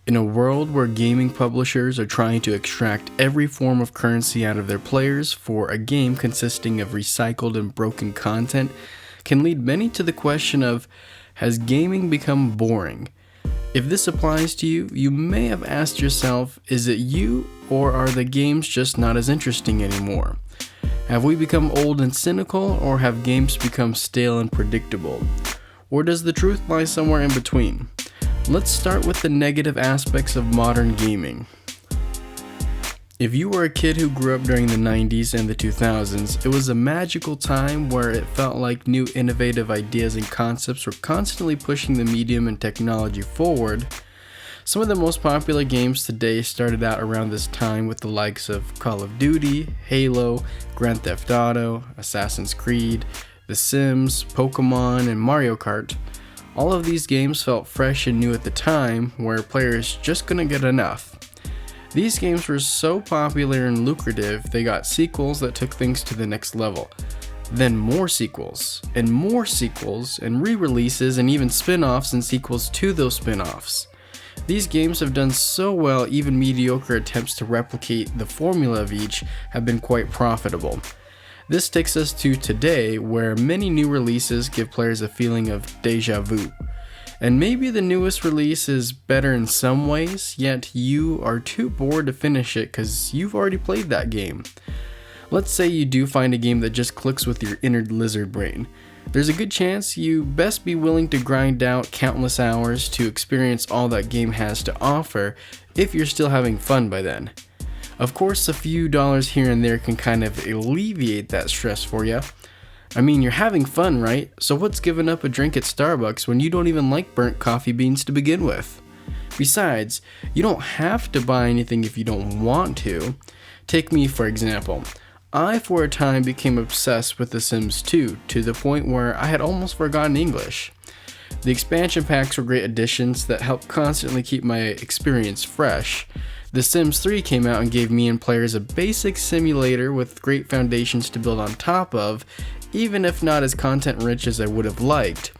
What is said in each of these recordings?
In a world where gaming publishers are trying to extract every form of currency out of their players for a game consisting of recycled and broken content, can lead many to the question of, has gaming become boring? If this applies to you, you may have asked yourself, is it you, or are the games just not as interesting anymore? Have we become old and cynical, or have games become stale and predictable? Or does the truth lie somewhere in between? Let's start with the negative aspects of modern gaming. If you were a kid who grew up during the 90s and the 2000s, it was a magical time where it felt like new innovative ideas and concepts were constantly pushing the medium and technology forward. Some of the most popular games today started out around this time with the likes of Call of Duty, Halo, Grand Theft Auto, Assassin's Creed, The Sims, Pokemon, and Mario Kart. All of these games felt fresh and new at the time, where players just couldn't get enough. These games were so popular and lucrative, they got sequels that took things to the next level. Then more sequels, and re-releases, and even spin-offs and sequels to those spin-offs. These games have done so well, even mediocre attempts to replicate the formula of each have been quite profitable. This takes us to today, where many new releases give players a feeling of deja vu. And maybe the newest release is better in some ways, yet you are too bored to finish it because you've already played that game. Let's say you do find a game that just clicks with your inner lizard brain. There's a good chance you best be willing to grind out countless hours to experience all that game has to offer if you're still having fun by then. Of course, a few dollars here and there can kind of alleviate that stress for you. I mean, you're having fun, right? So what's giving up a drink at Starbucks when you don't even like burnt coffee beans to begin with? Besides, you don't have to buy anything if you don't want to. Take me, for example. I, for a time, became obsessed with The Sims 2 to the point where I had almost forgotten English. The expansion packs were great additions that helped constantly keep my experience fresh. The Sims 3 came out and gave me and players a basic simulator with great foundations to build on top of, even if not as content rich as I would have liked.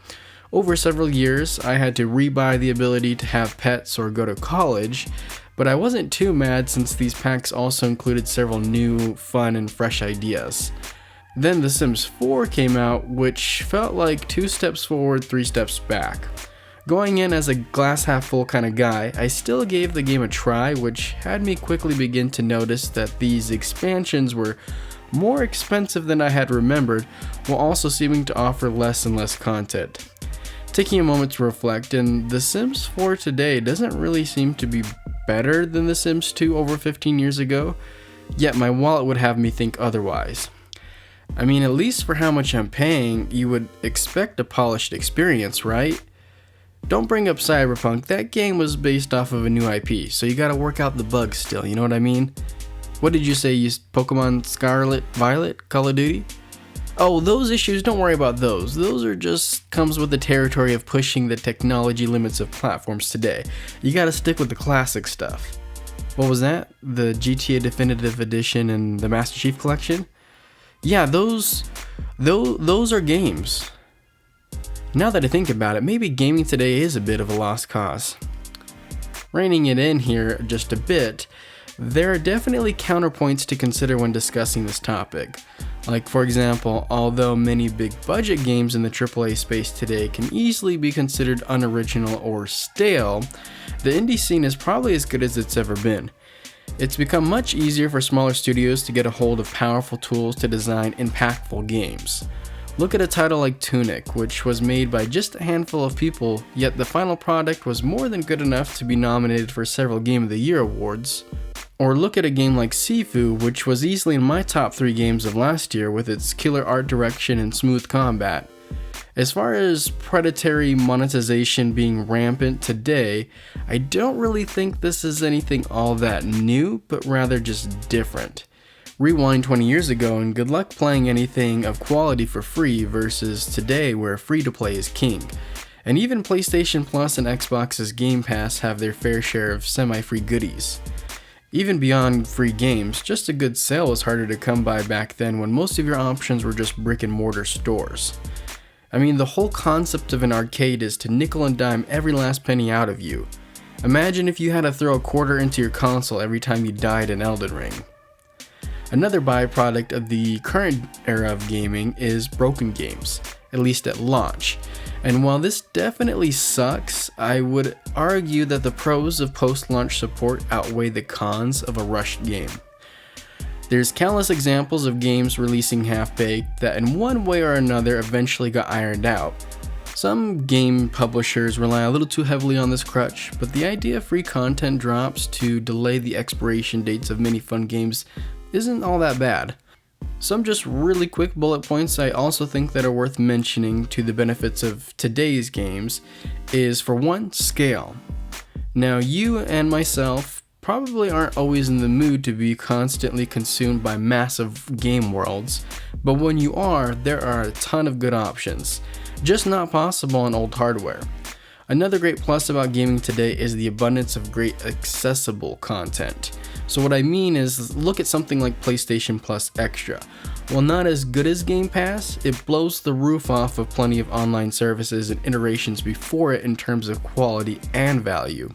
Over several years, I had to rebuy the ability to have pets or go to college, but I wasn't too mad since these packs also included several new, fun, and fresh ideas. Then The Sims 4 came out, which felt like 2 steps forward, 3 steps back. Going in as a glass half full kind of guy, I still gave the game a try, which had me quickly begin to notice that these expansions were more expensive than I had remembered, while also seeming to offer less and less content. Taking a moment to reflect, and The Sims 4 today doesn't really seem to be better than The Sims 2 over 15 years ago, yet my wallet would have me think otherwise. I mean, at least for how much I'm paying, you would expect a polished experience, right? Don't bring up Cyberpunk, that game was based off of a new IP, so you gotta work out the bugs still, you know what I mean? What did you say, you Pokemon Scarlet, Violet, Call of Duty? Oh, those issues, don't worry about those. Those are just comes with the territory of pushing the technology limits of platforms today. You gotta stick with the classic stuff. What was that? The GTA Definitive Edition and the Master Chief Collection? Yeah, those are games. Now that I think about it, maybe gaming today is a bit of a lost cause. Reining it in here just a bit, there are definitely counterpoints to consider when discussing this topic. Like, for example, although many big budget games in the AAA space today can easily be considered unoriginal or stale, the indie scene is probably as good as it's ever been. It's become much easier for smaller studios to get a hold of powerful tools to design impactful games. Look at a title like Tunic, which was made by just a handful of people, yet the final product was more than good enough to be nominated for several Game of the Year awards. Or look at a game like Sifu, which was easily in my top 3 games of last year with its killer art direction and smooth combat. As far as predatory monetization being rampant today, I don't really think this is anything all that new, but rather just different. Rewind 20 years ago and good luck playing anything of quality for free versus today where free-to-play is king. And even PlayStation Plus and Xbox's Game Pass have their fair share of semi-free goodies. Even beyond free games, just a good sale was harder to come by back then when most of your options were just brick and mortar stores. I mean, the whole concept of an arcade is to nickel and dime every last penny out of you. Imagine if you had to throw a quarter into your console every time you died in Elden Ring. Another byproduct of the current era of gaming is broken games, at least at launch. And while this definitely sucks, I would argue that the pros of post-launch support outweigh the cons of a rushed game. There's countless examples of games releasing half-baked that in one way or another eventually got ironed out. Some game publishers rely a little too heavily on this crutch, but the idea of free content drops to delay the expiration dates of many fun games isn't all that bad. Some just really quick bullet points I also think that are worth mentioning to the benefits of today's games is, for one, scale. Now, you and myself probably aren't always in the mood to be constantly consumed by massive game worlds, but when you are, there are a ton of good options, just not possible on old hardware. Another great plus about gaming today is the abundance of great accessible content. So what I mean is, look at something like PlayStation Plus Extra. While not as good as Game Pass, it blows the roof off of plenty of online services and iterations before it in terms of quality and value.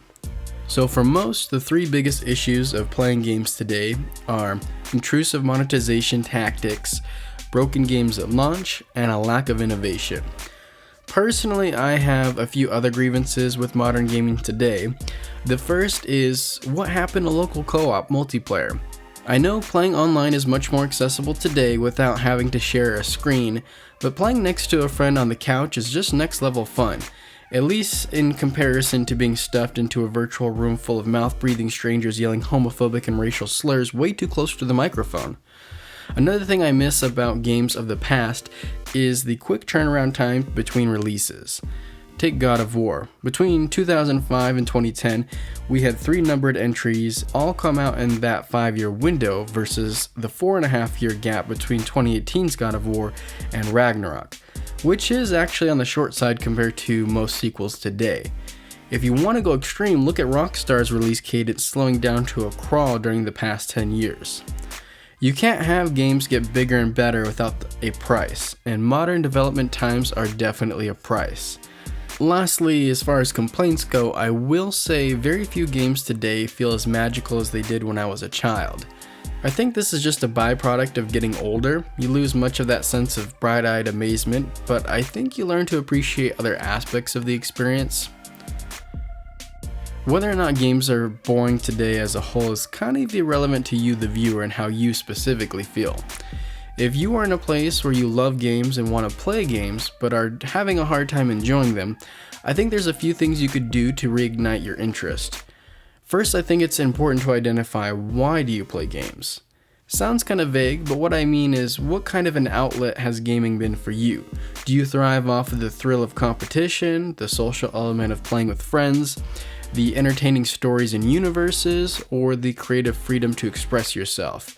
So for most, the three biggest issues of playing games today are intrusive monetization tactics, broken games at launch, and a lack of innovation. Personally, I have a few other grievances with modern gaming today. The first is, what happened to local co-op multiplayer? I know playing online is much more accessible today without having to share a screen, but playing next to a friend on the couch is just next level fun, at least in comparison to being stuffed into a virtual room full of mouth-breathing strangers yelling homophobic and racial slurs way too close to the microphone. Another thing I miss about games of the past is the quick turnaround time between releases. Take God of War. Between 2005 and 2010, we had 3 numbered entries all come out in that 5-year window versus the 4.5-year gap between 2018's God of War and Ragnarok, which is actually on the short side compared to most sequels today. If you want to go extreme, look at Rockstar's release cadence slowing down to a crawl during the past 10 years. You can't have games get bigger and better without a price, and modern development times are definitely a price. Lastly, as far as complaints go, I will say very few games today feel as magical as they did when I was a child. I think this is just a byproduct of getting older. You lose much of that sense of bright-eyed amazement, but I think you learn to appreciate other aspects of the experience. Whether or not games are boring today as a whole is kind of irrelevant to you, the viewer, and how you specifically feel. If you are in a place where you love games and want to play games, but are having a hard time enjoying them, I think there's a few things you could do to reignite your interest. First, I think it's important to identify, why do you play games? Sounds kind of vague, but what I mean is, what kind of an outlet has gaming been for you? Do you thrive off of the thrill of competition, the social element of playing with friends, the entertaining stories and universes, or the creative freedom to express yourself?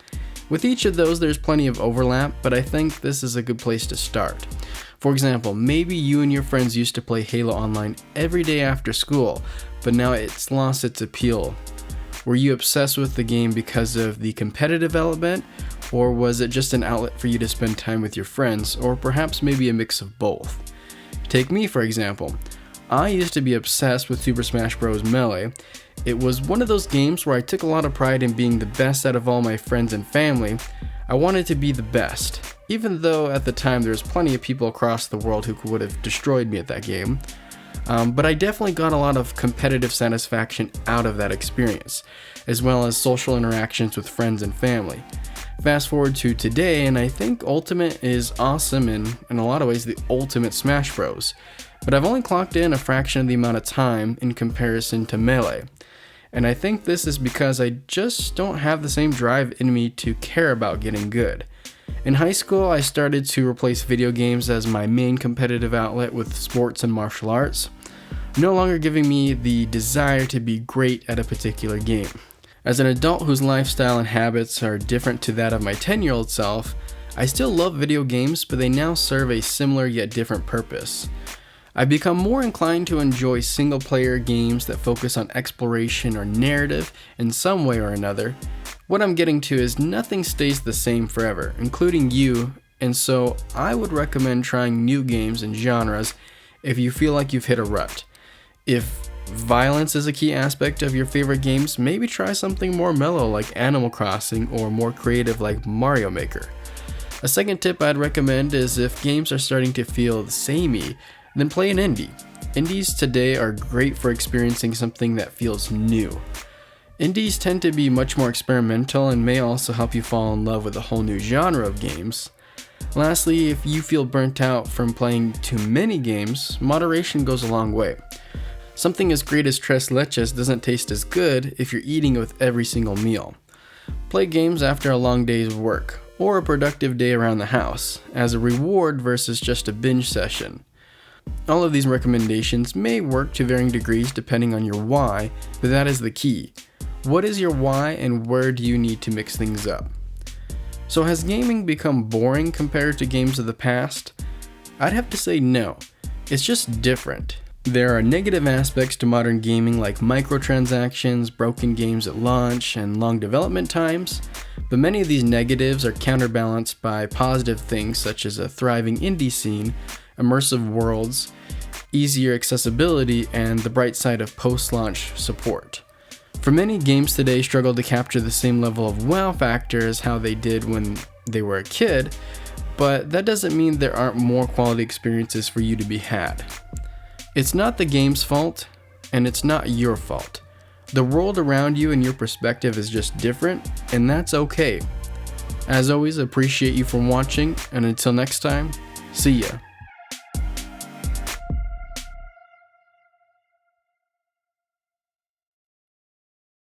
With each of those, there's plenty of overlap, but I think this is a good place to start. For example, maybe you and your friends used to play Halo Online every day after school, but now it's lost its appeal. Were you obsessed with the game because of the competitive element, or was it just an outlet for you to spend time with your friends, or perhaps maybe a mix of both? Take me, for example. I used to be obsessed with Super Smash Bros. Melee. It was one of those games where I took a lot of pride in being the best out of all my friends and family. I wanted to be the best, even though at the time there was plenty of people across the world who would have destroyed me at that game. But I definitely got a lot of competitive satisfaction out of that experience, as well as social interactions with friends and family. Fast forward to today, and I think Ultimate is awesome and in a lot of ways the ultimate Smash Bros. But I've only clocked in a fraction of the amount of time in comparison to Melee. And I think this is because I just don't have the same drive in me to care about getting good. In high school, I started to replace video games as my main competitive outlet with sports and martial arts, no longer giving me the desire to be great at a particular game. As an adult whose lifestyle and habits are different to that of my 10-year-old self, I still love video games, but they now serve a similar yet different purpose. I've become more inclined to enjoy single-player games that focus on exploration or narrative in some way or another. What I'm getting to is nothing stays the same forever, including you, and so I would recommend trying new games and genres if you feel like you've hit a rut. If violence is a key aspect of your favorite games, maybe try something more mellow like Animal Crossing or more creative like Mario Maker. A second tip I'd recommend is if games are starting to feel samey, then play an indie. Indies today are great for experiencing something that feels new. Indies tend to be much more experimental and may also help you fall in love with a whole new genre of games. Lastly, if you feel burnt out from playing too many games, moderation goes a long way. Something as great as tres leches doesn't taste as good if you're eating it with every single meal. Play games after a long day's work, or a productive day around the house, as a reward versus just a binge session. All of these recommendations may work to varying degrees depending on your why, but that is the key. What is your why and where do you need to mix things up? So has gaming become boring compared to games of the past? I'd have to say no. It's just different. There are negative aspects to modern gaming like microtransactions, broken games at launch, and long development times, but many of these negatives are counterbalanced by positive things such as a thriving indie scene, immersive worlds, easier accessibility, and the bright side of post-launch support. For many, games today struggle to capture the same level of wow factor as how they did when they were a kid, but that doesn't mean there aren't more quality experiences for you to be had. It's not the game's fault, and it's not your fault. The world around you and your perspective is just different, and that's okay. As always, appreciate you for watching, and until next time, see ya.